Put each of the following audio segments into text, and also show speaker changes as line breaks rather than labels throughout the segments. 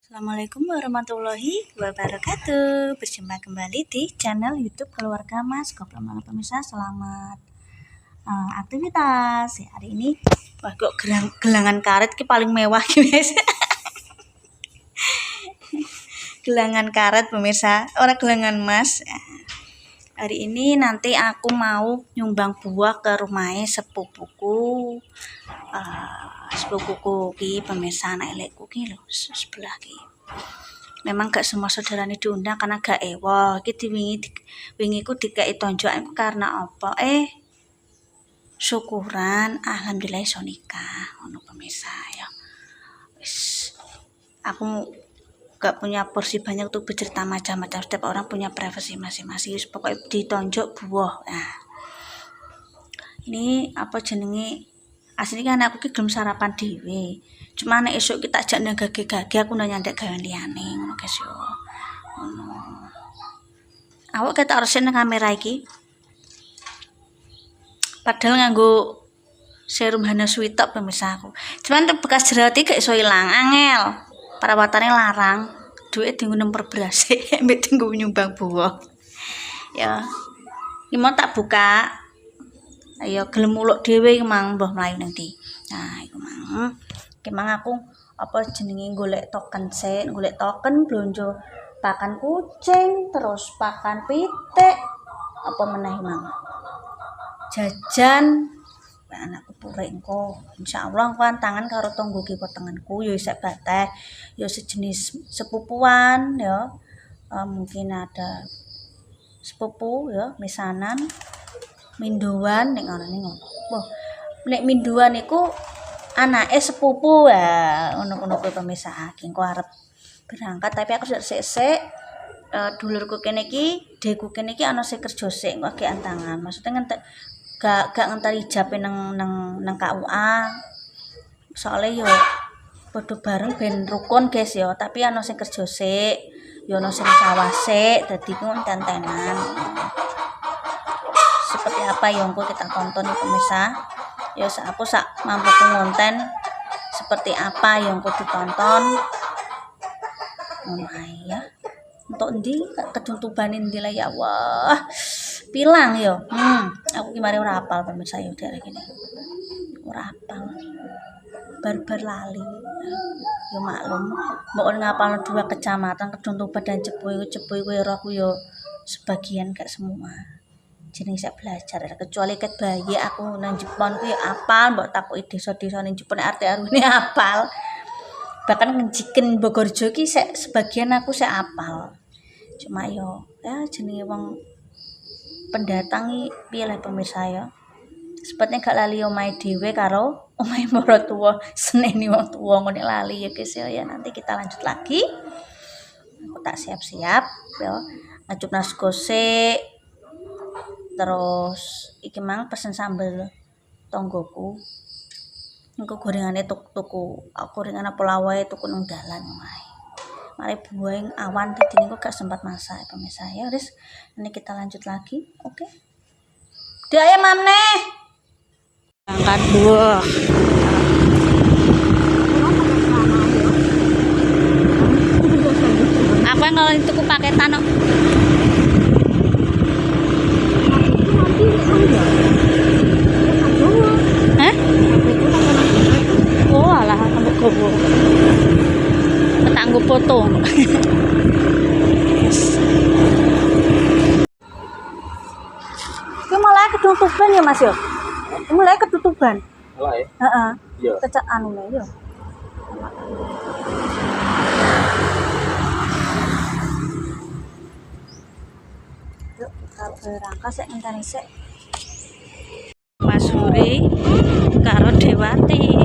Assalamualaikum warahmatullahi wabarakatuh. Berjumpa kembali di channel YouTube Keluarga Mas Goblok Malam. Pemirsa, selamat aktivitas ya, hari ini. Wah, kok gelangan karet ki paling mewah guys. Gelangan karet pemirsa, orang gelangan emas. Hari ini nanti aku mau nyumbang buah ke rumahnya sepupuku. Sepupuku ki pemirsa, anak elekku ki lho, sebelah ki. Memang gak semua saudara ini diundang karena gak ewo. Ki wingi ku dikai tonjokan karena apa? Syukuran alhamdulillah iso nikah ngono pemirsa ya. Wis aku gak punya porsi banyak untuk bercerita macam-macam. Setiap orang punya privasi masing-masing. Pokoknya ditonjok buah. Nah, ini apa jenenge? Aslinya kan aku ki gelem sarapan dhewe. Cuma nek esuk kita ajak nang gage-gage aku nang nyandek gawean liyane ngono guys yo. Ngono. Awak ketok resik nang kamera iki. Padahal nganggo serum Hana Sweetok pemirsa aku. Cuman bekas jerawat iki gak iso ilang, angel. Perawatane larang. Duit dienggo nemper beras, mbek dienggo nyumbang buah. Ya. Iki mau tak buka. Ayo gelem muluk dhewe iki mang mbah mlayu nang ndi. Nah, iku mang. Iki mang aku apa jenenge golek token blonjo pakan kucing, terus pakan pitik, apa meneh mang. Jajan anakku purek engko. Insyaallah kan tangan karo tonggo ki wetenganku ya isek bateh, ya sejenis sepupuan ya. Mungkin ada sepupu ya, misanan minduan nek ngarane ngono. Wah, nek minduan iku anake sepupu ya, ngono-ngono kuwi pemirsa. Engko arep berangkat tapi aku sudah sik-sik dulurku kene iki, deku kene iki ana sing kerja sik engko agek antangan. Maksudnya gak ngenteni ijabe nang KUA. Soale yo padha bareng ben rukun guys ya, tapi ana sing kerja sik, yo ana sing sawah sik, dadi ku tentenan. Seperti apa yang kita tonton nih pemirsa ya, aku sak mampu ngonten seperti apa yang ditonton ngono ae ya. Untuk ndi ketuntuban ndi lah ya Allah pilang yo. Aku ki mari ora apal pemirsa yo daerah kene ora apal barbar lali yo, maklum mbok ngapalno 2 kecamatan Kedungtuban dan Cepuy ku yo aku yo sebagian gak semua. Jeneng saya belajar kecuali ket bayi aku nang Jepang ku ya apal, mbok takoki desa-desa ning Jepang RT RW apal. Bahkan ngejiken Bogorjo ki sebagian aku apal. Cuma yo ya jenenge wong pendatang iki piye lah pemirsa ya. Sepetnya gak lali omahe dhewe karo omahe maratuwa, seneni wong tuwa ngene lali ya guys ya. Nanti kita lanjut lagi. Aku tak siap-siap ya. Ngajup nasko sik. Terus iki mang pesen sambel tonggoku. Engko gorengane tuku. Aku gorengan apa lawae tuku nang dalan wae. Mari buah awan dadi niku gak sempat masak pemirsa ya. Wis, ini kita lanjut lagi. Oke. Dia ya mamne. Angkat buah. Apa kalau tuku paketan kok? Oh alah ambek gowo. Petanggo foto. Ki mulai ketutupan ya Mas yo. Mulai ketutupan.
Mulai.
Heeh.
Iya.
Kecak anune yo. Yuk kita berangkat sik ngenteni sik. Mas Huri karo Dewati.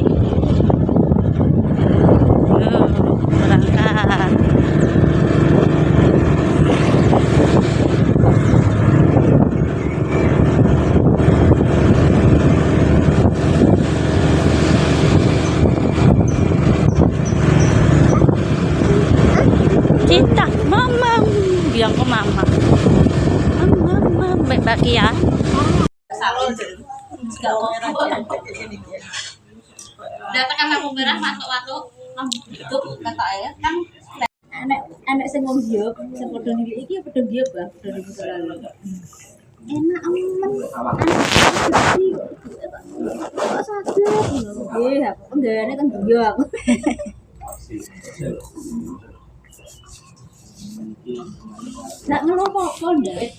Berangkat. Cinta mama, bilang ke mama. Mama, baik-baik ya. Salon.
Udah tekan lampu merah masuk itu kata ya kan
anak sing wong giok, sing padha nilai iki ya padha giok lah, padha di masa lalu. Enak aman. Kok sakit? Nggih, aku penggayane kan giok. Nek ngono apa ndak?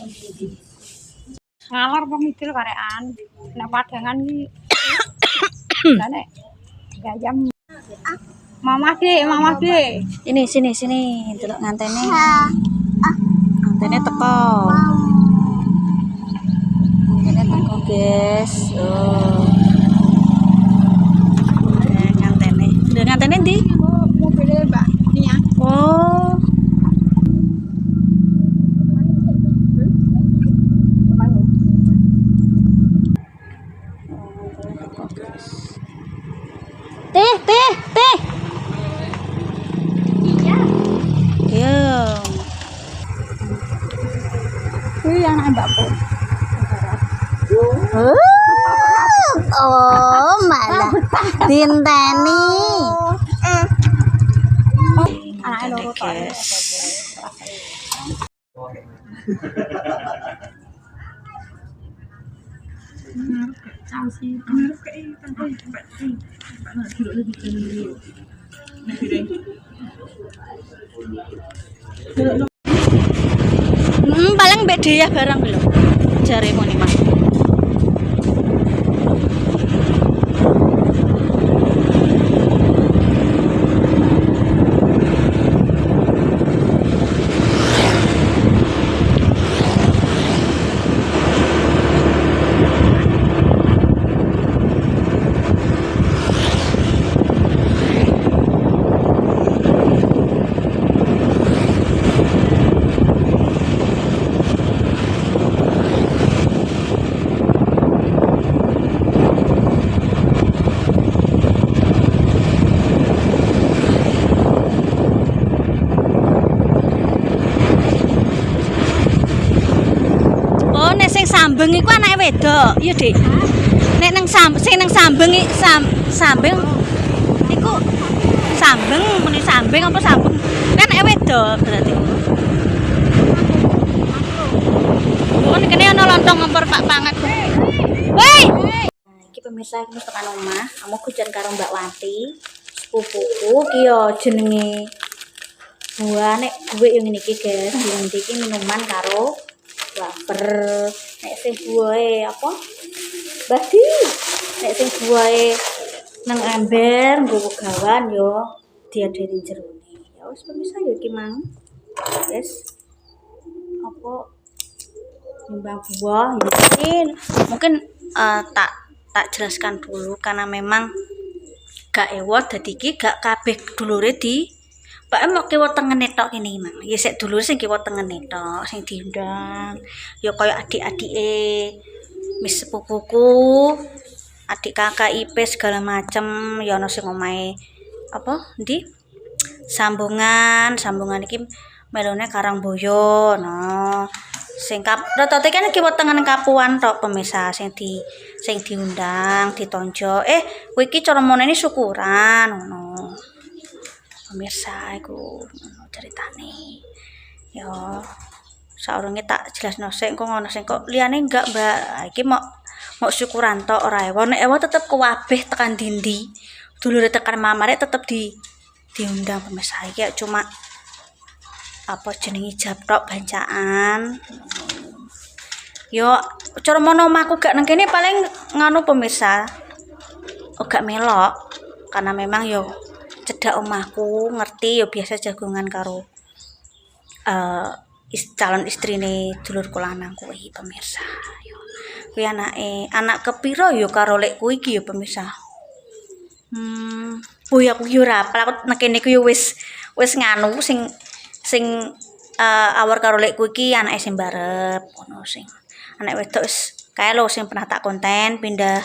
Ngalor pemikir karean nek padangan iki lah nek jam Mama Dek.
Ini sini delok ngantene. Ngantene teko. Ngantene teko, guys. Oh. Ngantene. Lha ngantene ndi?
Mobilnya Mbak Nia.
Oh. Teh. Iya.
Kuwi anak mbakku.
Oh, malah dinteni.
Anake loro tok.
Paling beda ya barang lho. Jaremu nih, Mas. Sing sambeng iku anake wedok, iya, Dik. Nek nang sing nang sambeng sambeng iku sambeng muni sambeng apa sambeng? Kan anake wedok berarti. Oh, kene ana lontong ngempor Pak Pangat. Woi. Nah, iki pemirsa iki tekan omah, kamu hujan karo Mbak Wati. Sepupuku ki yo jenenge buah nek gue yang ngene iki, guys. Yang iki minuman karo wafer. Nek sing buahe apa? Badi. Nek sing buahe nang ember nggo gawan yo diadeni jerone. Ya wis pemirsa yo iki mang. Wis apa nimbang buah ini mungkin tak jelaskan dulu karena memang gak ewot dadi iki gak kabeh dulure di Pak mau kiwa tengene tok kene mang. Ya sik dulur sing kiwa tengene tok sing diundang. Ya kaya adik-adike mis sepupuku, adik kakak IP segala macem ya ana sing omahe apa ndi? Sambungan iki melone Karangboyo no. Sing rata-rata kan kiwa tengen Kapuan tok pemirsa sing diundang, ditonjok. Kowe iki cara monene syukuran ngono. Pemirsa iku ceritane ya saurunge tak jelasno sik engko ngono sing kok liyane enggak Mbak iki mau syukuran tok ora ewa nek ewa tetep kuwabeh tekan dindi dulure tekan mamare tetep diundang pemirsa iki cuma apa jenenge ijab tok bancaan yo cara mono omahku gak nang kene paling nganu pemirsa gak melok karena memang yo cedak omahku ngerti ya biasa jagongan karo calon istrine dulurku lanang kuwi pemirsa yo kuwi anak kepiro yo karo lek kuwi iki yo pemirsa boy aku yo ora apal aku nek kene ku yo wis nganu sing awar karo lek kuwi iki anake sing barep ngono sing anak wedok wis kae lho sing pernah tak konten pindah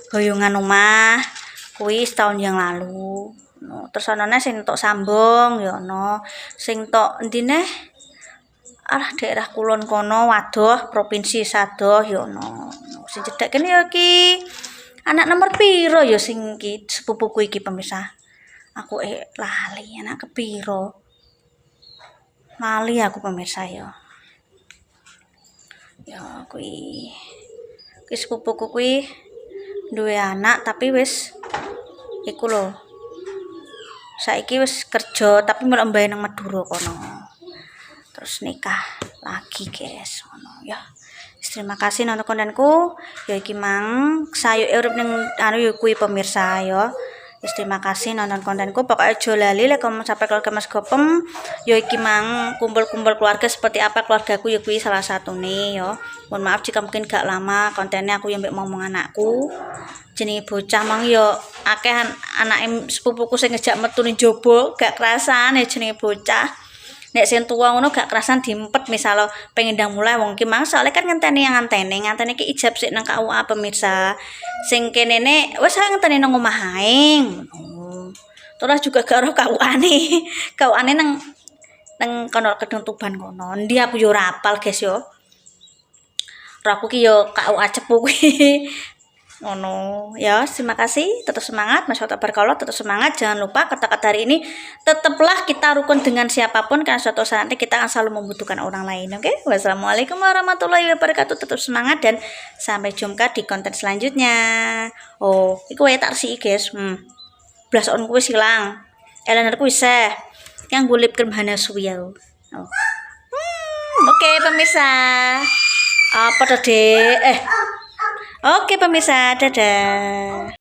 goyongan omah kuwi setahun yang lalu. No, terus anane sing tok Sambung ya ana sing tok endi neh daerah kulon kono wadoh provinsi Sadoh ya ana sing cedhak kene ya iki anak nomor piro ya sing iki sepupuku iki pemirsa aku lali anak kepiro Mali aku pemirsa ya. Ya kuwi sepupuku kuwi duwe anak tapi wis iku lho. Saiki wis kerja tapi melok mbae nang Madura kono. Terus nikah lagi guys ngono ya. Terima kasih nonton kontenku. Ya iki mang sayu urip ning anu ya kuwi pemirsa ya. Terima kasih nonton kontenku. Pokoknya aja lali lek sampai keluarga Mas Gopem. Ya iki mang kumpul-kumpul keluarga seperti apa keluargaku ya kuwi salah satu nih ya. Mohon maaf jika mungkin gak lama kontennya aku yang ngomong anakku. Jenenge bocah mang ya akeh anake sepupuku sing ngejak metu ning jaba gak kerasan ya jenenge bocah. Nek sing tuwa ngono gak kerasan diempet misal pengen ndang mulai wong ki mang soalnya kan ngenteni ki ijab sik nang KUA pemirsa. Sing kene ne wis ngenteni nang omah ae ngono. Terus juga gak ora KUA-ne. KUA-ne nang kono Kedung Tuban kono. Ndi aku yo ora apal guys yo. Ora aku ki yo KUA Cepu kuwi. Ngono ya, terima kasih, tetap semangat, masyaallah berkolot, tetap semangat. Jangan lupa kata-kata hari ini, tetaplah kita rukun dengan siapapun karena suatu saat nanti kita akan selalu membutuhkan orang lain. Oke, wassalamualaikum warahmatullahi wabarakatuh. Tetap semangat dan sampai jumpa di konten selanjutnya. Oh, iku wae tak sih guys. Blas on kuwi silang. Eyeliner kuwi seh. Yang gulip krim hana suwiau. Oh. Oke, pemirsa. Apa tadi? Oke pemirsa, dadah.